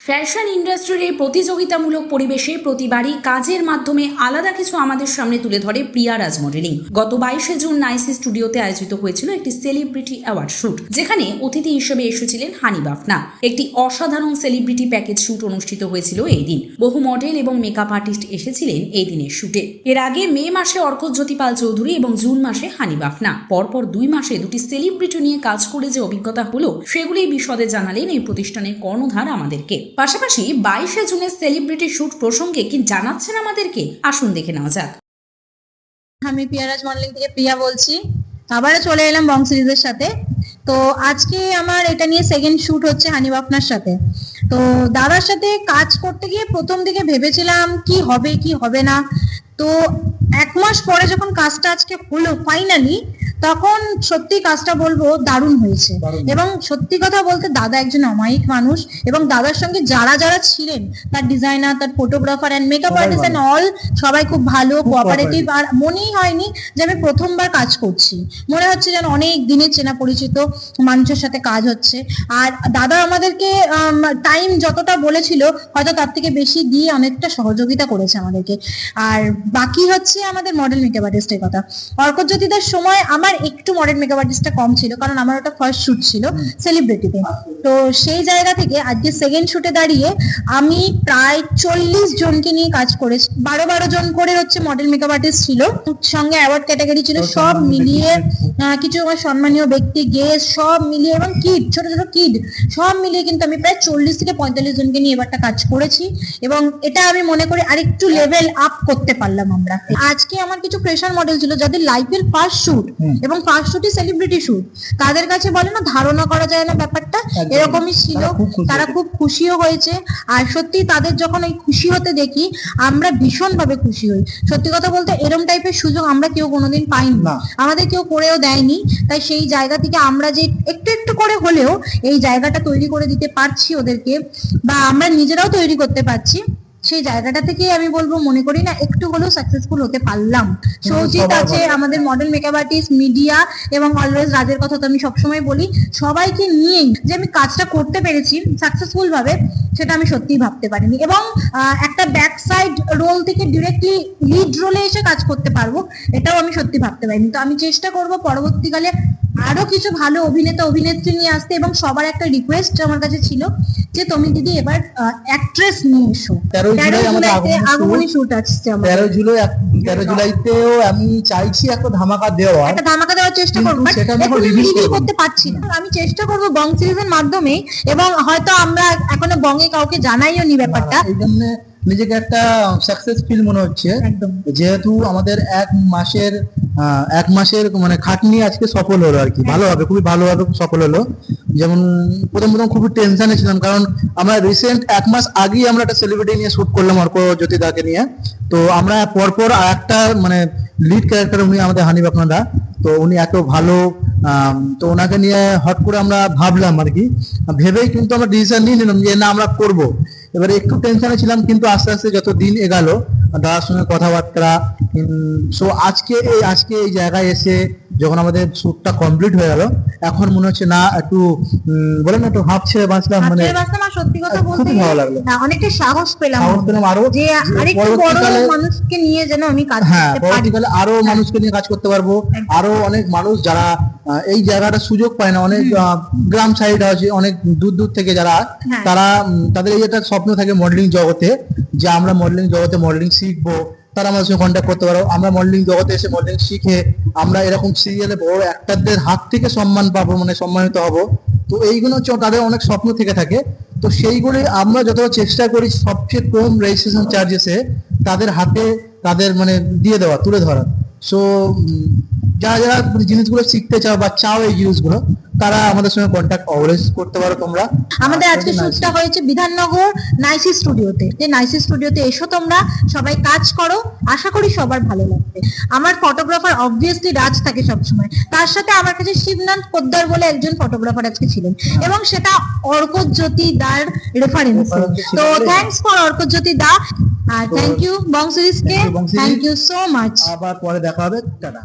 Fashion ইন্ডাস্ট্রির এই প্রতিযোগিতামূলক পরিবেশে প্রতিবারই কাজের মাধ্যমে আলাদা কিছু আমাদের সামনে তুলে ধরে প্রিয়া রাজ মডেলিং। গত 22শে জুন নাইসি স্টুডিওতে আয়োজিত হয়েছিল একটি সেলিব্রিটি অ্যাওয়ার্ড শুট, যেখানে অতিথি হিসেবে এসেছিলেন হানি বাফনা। একটি অসাধারণ সেলিব্রিটি প্যাকেজ শুট অনুষ্ঠিত হয়েছিল এই দিন। বহু মডেল এবং মেকআপ আর্টিস্ট এসেছিলেন এই দিনের শুটে। এর আগে মে মাসে অর্কজ্যোতি পাল চৌধুরী এবং জুন মাসে হানি বাফনা। পরপর 2 মাসে দুটি সেলিব্রিটি নিয়ে কাজ করে যে অভিজ্ঞতা হলো সেগুলি বিশদে জানালেন এই প্রতিষ্ঠানের কর্ণধার আমাদেরকে। পাশাপাশি 22শে জুনের সেলিব্রিটি শুট প্রসঙ্গে কি জানাচ্ছেন আমাদেরকে, আসুন দেখে নেওয়া যাক। আমি প্রিয়া রাজ মডেলিং থেকে প্রিয়া বলছি। আবারও চলে এলাম বং সিরিজের সাথে। তো আজকে আমার এটা নিয়ে সেকেন্ড শুট হচ্ছে হানি বাফনার সাথে। তো দাদার সাথে কাজ করতে গিয়ে প্রথম দিকে ভেবেছিলাম কি হবে কি হবে না। তো 1 মাস পরে যখন কাজটা আজকে হলো ফাইনালি, তখন সত্যি কাজটা বলবো দারুণ হয়েছে। এবং সত্যি কথা বলতে দাদা একজন অমায়িক মানুষ, এবং দাদার সঙ্গে যারা যারা ছিলেন, তার ডিজাইনার, তার photographer and makeup artist and all, সবাই খুব ভালো কোঅপারেটিভ। আর মনেই হয়নি যে আমি প্রথমবার কাজ করছি, মনে হচ্ছে যেন অনেক দিনের চেনা পরিচিত মানুষের সাথে কাজ হচ্ছে। আর দাদা আমাদেরকে টাইম যতটা বলেছিল হয়তো তার থেকে বেশি দিয়ে অনেকটা সহযোগিতা করেছে আমাদেরকে। আর বাকি হচ্ছে আমাদের মডেল মেকআপ আর্টিস্টের কথা। অর্কজ্যোতিদের সময় আমার একটু মডেল মেকআপ আর্টিস্টটা কম ছিল, কারণ আমার ওটা ফার্স্ট শুট ছিল সেলিব্রিটিতে। তো সেই জায়গা থেকে আজকে সেকেন্ড শুটে দাঁড়িয়ে আমি প্রায় 40 জনকে নিয়ে কাজ করেছি। 12 জন করে হচ্ছে মডেল মেকআপ আর্টিস্ট ছিল, সঙ্গে অ্যাওয়ার্ড ক্যাটাগরি ছিল, সব মিলিয়ে কিছু আমার সম্মানীয় ব্যক্তি, গেস্ট সব মিলিয়ে, এবং কিড, ছোট ছোট কিড সব মিলিয়ে কিন্তু আমি প্রায় 40 থেকে 45 জনকে নিয়ে এবারটা কাজ করেছি। এবং এটা আমি মনে করি আরেকটু লেভেল আপ করতে পারলাম আমরা। আজকে আমার কিছু ফ্রেশার মডেল ছিল যাদের লাইফের ফার্স্ট শুট, এবং ফার্স্ট শুটই সেলিব্রিটি শুট। তাদের কাছে বলে না, ধারণা করা যায় না ব্যাপারটা, এরকমই ছিল। তারা খুব খুশিও হয়েছে। আর সত্যি তাদের যখন ওই খুশি হতে দেখি, আমরা ভীষণ ভাবে খুশি হই। সত্যি কথা বলতে এরকম টাইপের সুযোগ আমরা কেউ কোনোদিন পাইনি, আমাদের কেউ করেও দেয়নি। তাই সেই জায়গা থেকে আমরা যে একটু একটু করে হলেও এই জায়গাটা তৈরি করে দিতে পারছি ওদেরকে, বা আমরা নিজেরাও তৈরি করতে পারছি, সেই জায়গাটা থেকে আমি বলবো মনে করি না একটু হলেও সাকসেসফুল হতে পারলাম। সৌজিত আছে, আমাদের মডেল মেকআপ আর্টিস্ট, মিডিয়া, এবং অলওয়েজ রাজের কথা তো আমি সবসময় বলি, সবাইকে নিয়েই যে আমি কাজটা করতে পেরেছি সাকসেসফুল ভাবে, সেটা আমি সত্যিই ভাবতে পারিনি। এবং একটা ব্যাক সাইড রোল থেকে ডিরেক্টলি লিড রোলে এসে কাজ করতে পারবো, এটাও আমি সত্যি ভাবতে পারিনি। তো আমি চেষ্টা করব পরবর্তীকালে আরো কিছু ভালো অভিনেতা অভিনেত্রী নিয়ে আসতে। এবং সবার একটা রিকোয়েস্ট আমার কাছে ছিল যে তুমি দিদি এবার অ্যাক্ট্রেস নিয়ে এসো। 13 জুলাইতে আগমনী শুট আসছে আমার। 13 জুলাইতেও আমি চাইছি একটা ধামাকা দেওয়ার চেষ্টা করবো, বাট এখন রিভিল করতে পারছি না। আমি চেষ্টা করবো বং সিরিজের মাধ্যমে, এবং হয়তো আমরা এখনো বঙ্গে কাউকে জানাইও নি ব্যাপারটা। এই জন্য নিজেকে একটা সাকসেস ফিল মনে হচ্ছে, যেহেতু আমাদের 1 মাসের মানে খাটনি আজকে সফল হলো আর কি। ভালোভাবে, খুবই ভালোভাবে সফল হলো। যেমন প্রথম খুবই টেনশনে ছিলাম, কারণ আমরা রিসেন্ট 1 মাস আগেই আমরা একটা সেলিব্রিটি নিয়ে শুট করলাম, অর্কজ্যোতি দাকে নিয়ে। তো আমরা পরপর একটা মানে লিড ক্যারেক্টার উনি আমাদের হানি বাফনা। তো উনি এত ভালো, তো ওনাকে নিয়ে হট করে আমরা ভাবলাম আর কি, ভেবেই কিন্তু আমরা ডিসিশন নিয়ে নিলাম যে না আমরা করবো। এবারে একটু টেনশনে ছিলাম, কিন্তু আস্তে আস্তে যত দিন এগালো দাদার সঙ্গে কথাবার্তা, সো আজকে এই জায়গায় এসে যখন আমাদের শুটটা কমপ্লিট হয়ে গেল, এখন মনে হচ্ছে না একটু বলেন একটু হাফ ছেড়ে বাঁচলাম। মানে সত্যি কথা বলতে খুব ভালো লাগলো, অনেকটা সাহস পেলাম আরো যে আরেকটু বড় মানুষকে নিয়ে যেন আমি কাজ করতে পারি। পরবর্তীকালে আরো মানুষকে নিয়ে কাজ করতে পারবো। আরো অনেক মানুষ যারা এই জায়গাটা সুযোগ পায় না, অনেক গ্রাম সাইড আছে, অনেক দূর দূর থেকে যারা, তারা তাদের এই একটা স্বপ্ন থাকে মডেলিং জগতে, যে আমরা মডেলিং জগতে মডেলিং শিখবো, তারা আমাদের সঙ্গে কন্ট্যাক্ট করতে পারো। আমরা মডেলিং জগতে এসে মডেলিং শিখে আমরা এরকম সিরিয়ালে বড় অ্যাক্টরদের হাত থেকে সম্মান পাবো, মানে সম্মানিত হব। তো এইগুলো হচ্ছে তাদের অনেক স্বপ্ন থেকে থাকে। তো সেইগুলি আমরা যতটা চেষ্টা করি সবচেয়ে কম রেজিস্ট্রেশন চার্জেসে তাদের হাতে তাদের মানে দিয়ে দেওয়া, তুলে ধরা। সো যারা যারা জিনিসগুলো শিখতে চাও বা চাও এই জিনিসগুলো, তারা আমাদের সঙ্গে কন্ট্যাক্ট অলওয়েজ করতে পারো তোমরা। আমাদের আজকে শুটটা হয়েছে বিধাননগর নাইসি স্টুডিওতে। যে নাইসি স্টুডিওতে এসো, তোমরা সবাই কাজ করো, আশা করি সবার ভালো লাগবে। আমার ফটোগ্রাফার অবভিয়াসলি রাজ থাকে সবসময়, তার সাথে আমার কাছে শিবনাথ পোদ্দার বলে একজন ফটোগ্রাফার আজকে ছিলেন, এবং সেটা অর্কজ্যোতি দার রেফারেন্স। তো থ্যাঙ্কস ফর অর্কজ্যোতি দা, আর থ্যাংক ইউ বং সিরিজকে, থ্যাংক ইউ সো মাচ। আবার পরে দেখা হবে, টাটা।